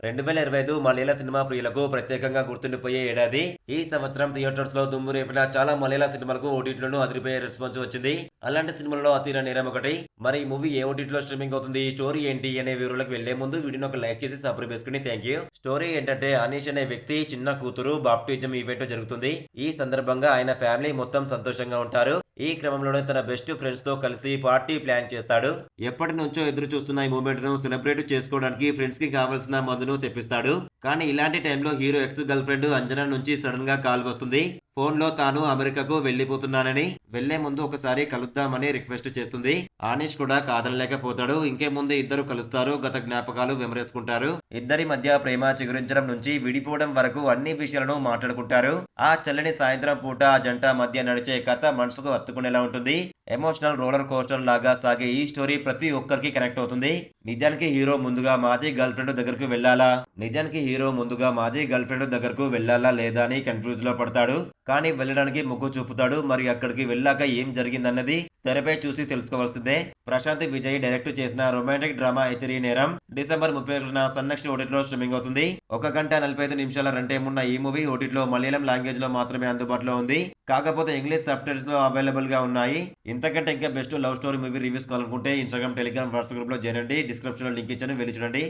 2025 మలయాళ cinema ప్రియులకు ప్రత్యేకంగా గుర్తుండిపోయే ఏడాది. ఈ సంవత్సరం థియేటర్స్ లో దుమ్ము రేపిన చాలా మలయాళ సినిమాలకు ఓటీటీలోనూ అదిరిపోయే రెస్పాన్స్ వచ్చింది. అలాంటి సినిమాలలో 'అతీర నేరం' ఒకటి. మరి ఈ మూవీ ఏ ఓటీటీలో స్ట్రీమింగ్ అవుతుంది, స్టోరీ ఏంటి అనే వివరాలకు వెళ్లే ముందు వీడియోని ఒక లైక్ చేసి సబ్స్క్రైబ్ చేసుకుని థ్యాంక్ యూ. స్టోరీ ఏంటంటే అనీష్ అనే వ్యక్తి చిన్న కూతురు బాప్టిజం ఈవెంట్ జరుగుతుంది. ఈ సందర్భంగా ఆయన ఫ్యామిలీ మొత్తం సంతోషంగా ఉంటారు. ఈ క్రమంలోనే తన బెస్ట్ ఫ్రెండ్స్ తో కలిసి పార్టీ ప్లాన్ చేస్తాడు. ఎప్పటి నుంచో ఎదురు చూస్తున్న ఈ మూమెంట్ ను సెలబ్రేట్ చేసుకోవడానికి ఫ్రెండ్స్ కి కావాల్సిన మందును తెప్పిస్తాడు. కానీ ఇలాంటి టైంలో hero ex girl friend Anjana నుంచి సడన్ గా కాల్ వస్తుంది. ఫోన్ లో తాను అమెరికాకు వెళ్లిపోతున్నానని, వెళ్లే ముందు ఒకసారి కలుద్దామని రిక్వెస్ట్ చేస్తుంది. ఆనిష్ కూడా కాదనలేకపోతాడు. ఇంకేముంది, ఇద్దరు కలుస్తారు, గత జ్ఞాపకాలు వెమరేసుకుంటారు. ఇద్దరి మధ్య ప్రేమ చిగురించడం నుంచి విడిపోవడం వరకు అన్ని విషయాలను మాట్లాడుకుంటారు. ఆ చల్లని సాయంత్రం పూట ఆ జంట మధ్య నడిచే కథ మనసుకు హత్తుకునేలా ఉంటుంది. ఎమోషనల్ రోలర్ కోస్టర్ లాగా సాగే ఈ స్టోరీ ప్రతి ఒక్కరికి కనెక్ట్ అవుతుంది. నిజానికి హీరో ముందుగా మాజీ గర్ల్ ఫ్రెండ్ దగ్గరకు వెళ్ళాలా లేదా అని కన్ఫ్యూజ్ లో పడతాడు. కానీ వెళ్ళడానికి మొగ్గు చూపుతాడు. మరి అక్కడికి వెళ్ళాక ఏం జరిగిందన్నది తెరపై చూసి తెలుసుకోవాల్సిందే. ప్రశాంత్ విజయ్ డైరెక్ట్ చేసిన రొమాంటిక్ డ్రామా 'అతీర నేరం' డిసెంబర్ 31న సన్ నెక్స్ట్ ఓటీటీలో స్ట్రీమింగ్ అవుతుంది. 1 గంట 45 నిమిషాల రన్ టైం ఉన్న ఈ మూవీ ఓటీటీలో మలయాళం లాంగ్వేజ్ లో మాత్రమే అందుబాటులో ఉంది. కాకపోతే ఇంగ్లీష్ సబ్ టైటిల్స్ లో అవైలబుల్ గా ఉన్నాయి. ఇంతకంటే ఇంకా best love story movie reviews కావాలనుకుంటే ఇన్స్టాగ్రామ్, టెలిగ్రామ్, వాట్సాప్ గ్రూప్ లో చేరండి. డిస్క్రిప్షన్ లో లింక్ ఇచ్చాను, వెళ్ళి చూడండి.